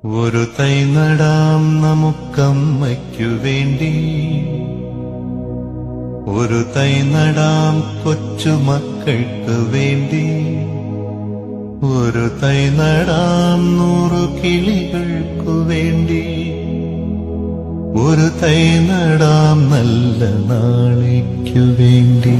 ഒരു തൈ നടാം നമുക്കമ്മയ്ക്കു വേണ്ടി, ഒരു തൈ നടാം കൊച്ചുമക്കൾക്ക് വേണ്ടി, ഒരു തൈ നടാം 100 കിളികൾക്കു വേണ്ടി, ഒരു തൈ നടാം നല്ല നാളേക്കു വേണ്ടി.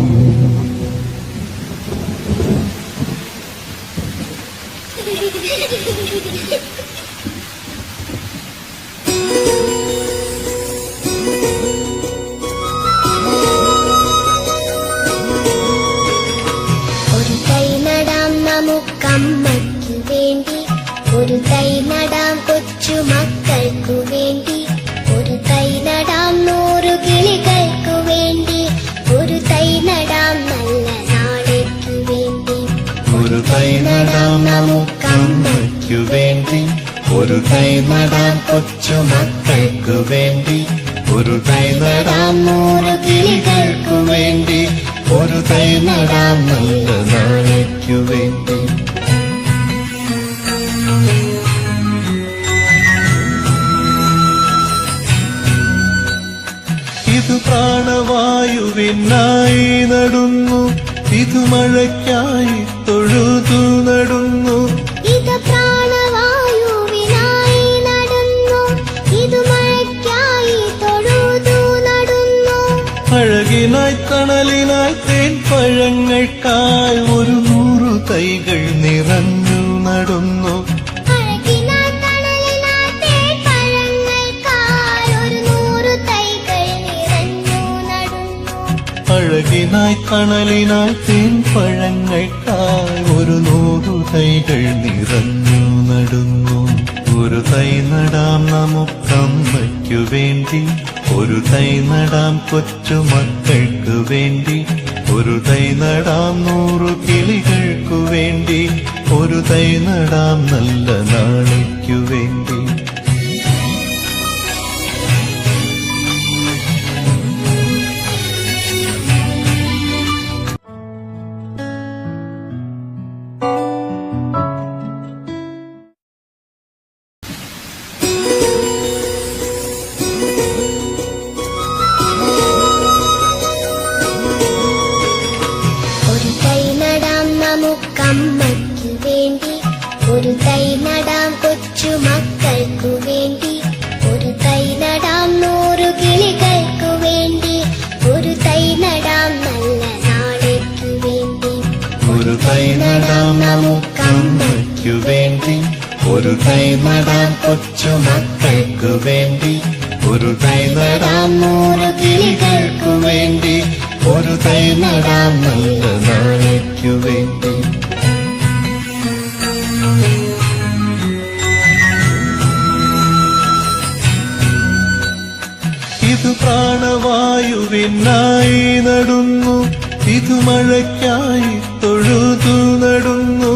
ഒരു തൈ നടാം നമുക്കമ്മയ്ക്കു വേണ്ടി, ഒരു തൈ നടാം കൊച്ചുമക്കൾക്കു വേണ്ടി, ഒരു തൈ നടാം 100 കിളികൾക്കു വേണ്ടി, ഒരു തൈ നടാം നല്ല നാളേക്കു വേണ്ടി. ഒരു തൈ നടാം നമുക്കമ്മയ്ക്കു വേണ്ടി, ഒരു തൈ നടാം കൊച്ചുമക്കൾക്കു വേണ്ടി, ഒരു തൈ നടാം 100 കിളികൾക്കു വേണ്ടി, ഒരു തൈ നടാം നല്ല നാളേക്കു വേണ്ടി. ഇത് പ്രാണവായുവിനായി നടുന്നു, ഇത് മഴയ്ക്കായി തൊഴുതു നടുന്നു, ഇത് പ്രാണവായുവിനായി നടുന്നു, ഇത് മഴയ്ക്കായി തൊഴുതു നടുന്നു. അഴകിനായി തണലിനായി തേൻപഴങ്ങൾക്കായി 100 തൈകൾ നിറഞ്ഞു നടുന്നു, അഴകിനായി തണലിനായി തേൻപഴങ്ങൾക്കായി 100 തൈകൾ നിറഞ്ഞു നടുന്നു. അഴകിനായി തണലിനായി തേൻപഴങ്ങൾക്കായി 100 തൈകൾ നിറഞ്ഞു നടുന്നു. ഒരു തൈ നടാം നമുക്കമ്മയ്ക്കു വേണ്ടി, ഒരു തൈ നടാം കൊച്ചുമക്കൾക്കു വേണ്ടി, ഒരു തൈ നടാം 100 കിളികൾക്കു വേണ്ടി, ഒരു തൈ നടാം നല്ല നാളേക്കു വേണ്ടി. ഒരു തൈ നടാം നമുക്കമ്മയ്ക്കു വേണ്ടി, ഒരു തൈ നടാം കൊച്ചുമക്കൾക്കു വേണ്ടി, ഒരു തൈ നടാം 100 കിളികൾക്കു വേണ്ടി, ഒരു തൈ നടാം നല്ല നാളേക്കു വേണ്ടി. ഒരു തൈ നടാം നമുക്കമ്മയ്ക്കു വേണ്ടി, ഒരു തൈ നടാം കൊച്ചുമക്കൾക്കു വേണ്ടി, ഒരു തൈ നടാം 100 കിളികൾക്കു വേണ്ടി, ഒരു തൈ നടാം നല്ല നാളേക്കു വേണ്ടി. ഇത് പ്രാണവായുവിനായി നടുന്നു, ഇത് മഴയ്ക്കായി തൊഴുതു നടുന്നു,